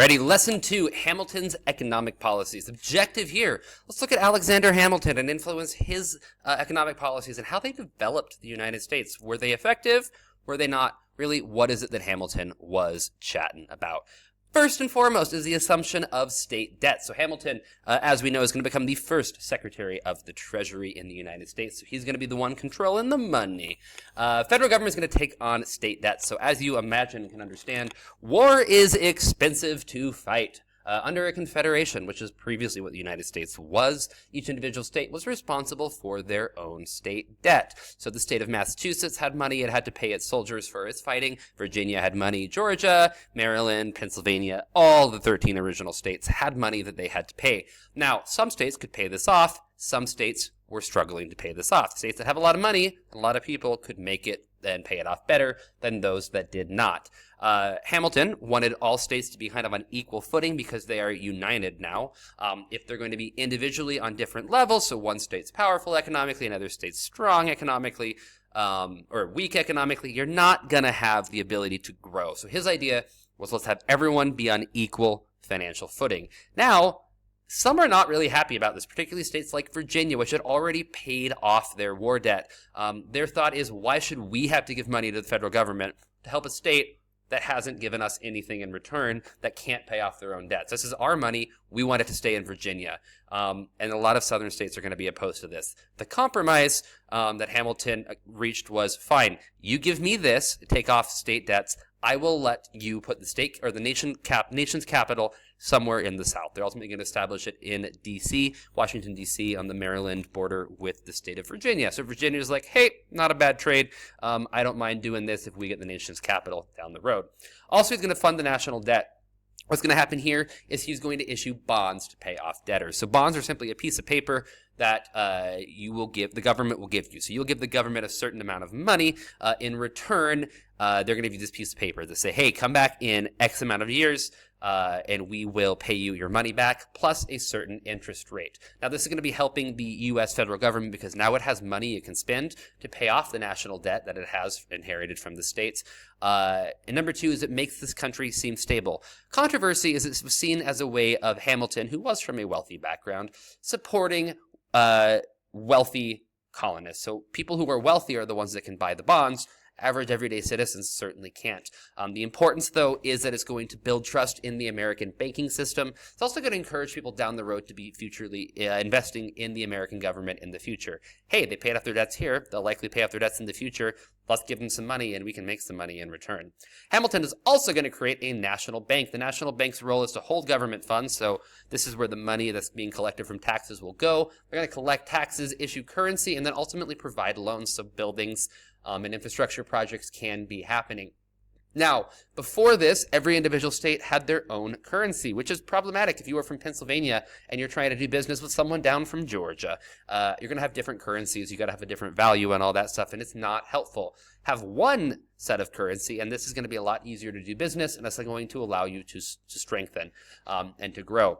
Alrighty, lesson 2, Hamilton's economic policies. Objective here, let's look at Alexander Hamilton and influence his economic policies and how they developed the United States. Were they effective? Were they not? Really, what is it that Hamilton was chatting about? First and foremost is the assumption of state debt. So Hamilton, as we know, is going to become the first Secretary of the Treasury in the United States. So he's going to be the one controlling the money. Federal government is going to take on state debt. So as you imagine and can understand, war is expensive to fight. Under a confederation, which is previously what the United States was, each individual state was responsible for their own state debt. So the state of Massachusetts had money it had to pay its soldiers for its fighting. Virginia had money. Georgia, Maryland, Pennsylvania, all the 13 original states had money that they had to pay. Now, some states could pay this off. Some states were struggling to pay this off. States that have a lot of money and a lot of people could make it and pay it off better than those that did not. Hamilton wanted all states to be kind of on equal footing because they are united now. If they're going to be individually on different levels, so one state's powerful economically, another state's strong economically, or weak economically, you're not going to have the ability to grow. So his idea was let's have everyone be on equal financial footing. Now, some are not really happy about this, particularly states like Virginia, which had already paid off their war debt. Their thought is, why should we have to give money to the federal government to help a state that hasn't given us anything in return, that can't pay off their own debts? This is our money. We want it to stay in Virginia. And a lot of southern states are going to be opposed to this. The compromise that Hamilton reached was, fine, you give me this, take off state debts. I will let you put the state or the nation's capital somewhere in the South. They're ultimately going to establish it in D.C., Washington, D.C., on the Maryland border with the state of Virginia. So Virginia's like, hey, not a bad trade. I don't mind doing this if we get the nation's capital down the road. Also, he's going to fund the national debt. What's going to happen here is he's going to issue bonds to pay off debtors. So bonds are simply a piece of paper that the government will give you. So you'll give the government a certain amount of money. In return, they're going to give you this piece of paper that say, hey, come back in X amount of years, and we will pay you your money back plus a certain interest rate. Now, this is going to be helping the U.S. federal government because now it has money it can spend to pay off the national debt that it has inherited from the states. And number two is it makes this country seem stable. Controversy is it's seen as a way of Hamilton, who was from a wealthy background, supporting wealthy colonists. So people who are wealthy are the ones that can buy the bonds. Average everyday citizens certainly can't. The importance, though, is that it's going to build trust in the American banking system. It's also going to encourage people down the road to be futurely investing in the American government in the future. Hey, they paid off their debts here. They'll likely pay off their debts in the future. Let's give them some money and we can make some money in return. Hamilton is also going to create a national bank. The national bank's role is to hold government funds. So this is where the money that's being collected from taxes will go. They're going to collect taxes, issue currency, and then ultimately provide loans so buildings and infrastructure projects can be happening. Now, before this, every individual state had their own currency, which is problematic. If you are from Pennsylvania and you're trying to do business with someone down from Georgia, you're going to have different currencies. You got to have a different value and all that stuff, and it's not helpful. Have one set of currency, and this is going to be a lot easier to do business, and it's going to allow you to strengthen and to grow.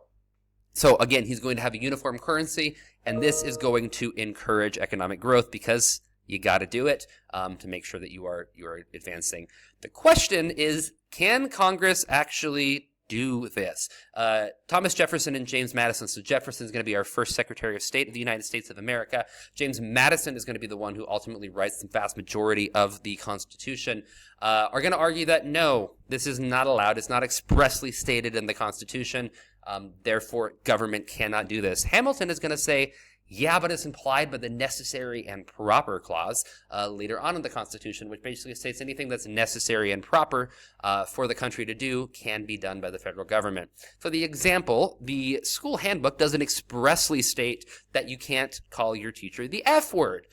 So again, he's going to have a uniform currency, and this is going to encourage economic growth because you got to do it to make sure that you are advancing. The question is, can Congress actually do this? Thomas Jefferson and James Madison. So Jefferson is going to be our first Secretary of State of the United States of America. James Madison is going to be the one who ultimately writes the vast majority of the Constitution. Are going to argue that no, this is not allowed. It's not expressly stated in the Constitution. Therefore, government cannot do this. Hamilton is going to say, yeah, but it's implied by the necessary and proper clause later on in the Constitution, which basically states anything that's necessary and proper for the country to do can be done by the federal government. For the example, the school handbook doesn't expressly state that you can't call your teacher the F word.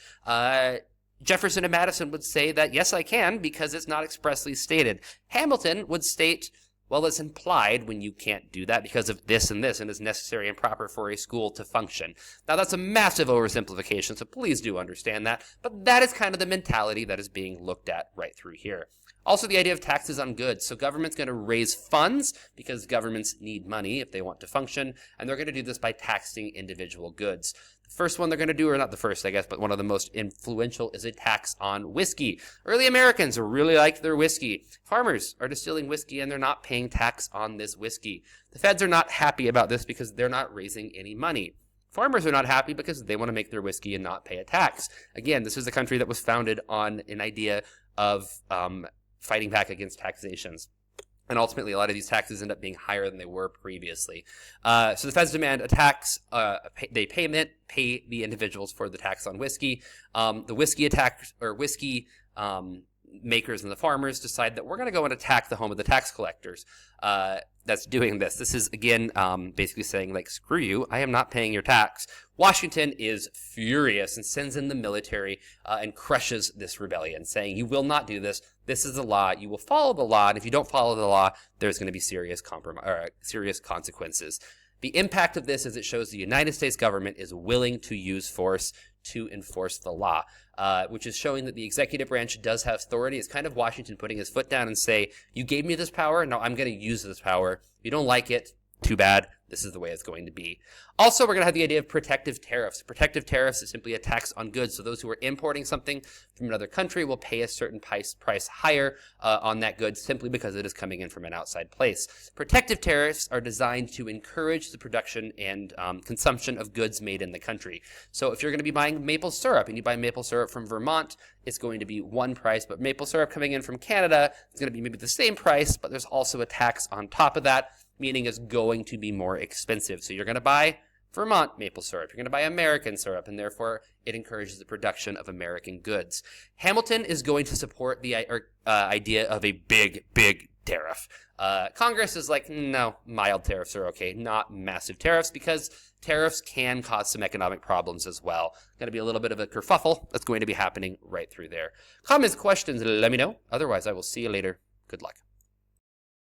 Jefferson and Madison would say that, yes, I can, because it's not expressly stated. Hamilton would state, well, it's implied when you can't do that because of this and this, and it's necessary and proper for a school to function. Now, that's a massive oversimplification, so please do understand that, but that is kind of the mentality that is being looked at right through here. Also, the idea of taxes on goods. So government's going to raise funds because governments need money if they want to function, and they're going to do this by taxing individual goods. The first one they're going to do, or not the first, I guess, but one of the most influential is a tax on whiskey. Early Americans really liked their whiskey. Farmers are distilling whiskey, and they're not paying tax on this whiskey. The feds are not happy about this because they're not raising any money. Farmers are not happy because they want to make their whiskey and not pay a tax. Again, this is a country that was founded on an idea of fighting back against taxations. And ultimately, a lot of these taxes end up being higher than they were previously. So the feds demand a tax. They pay the individuals for the tax on whiskey. The whiskey makers and the farmers decide that we're going to go and attack the home of the tax collectors that's doing this. This is, again, basically saying, like, screw you, I am not paying your tax. Washington is furious and sends in the military and crushes this rebellion, saying, you will not do this. This is the law. You will follow the law, and if you don't follow the law, there's going to be serious consequences. The impact of this is it shows the United States government is willing to use force to enforce the law, which is showing that the executive branch does have authority. It's kind of Washington putting his foot down and say, you gave me this power, now I'm going to use this power. If you don't like it, too bad. This is the way it's going to be. Also, we're going to have the idea of protective tariffs. Protective tariffs is simply a tax on goods. So those who are importing something from another country will pay a certain price higher on that good simply because it is coming in from an outside place. Protective tariffs are designed to encourage the production and consumption of goods made in the country. So if you're going to be buying maple syrup and you buy maple syrup from Vermont, it's going to be one price, but maple syrup coming in from Canada is going to be maybe the same price, but there's also a tax on top of that, meaning it's going to be more expensive. So you're going to buy Vermont maple syrup. You're going to buy American syrup, and therefore it encourages the production of American goods. Hamilton is going to support the idea of a big tariff. Congress is like, no, mild tariffs are okay, not massive tariffs, because tariffs can cause some economic problems as well. Going to be a little bit of a kerfuffle that's going to be happening right through there. Comments, questions, let me know. Otherwise, I will see you later. Good luck.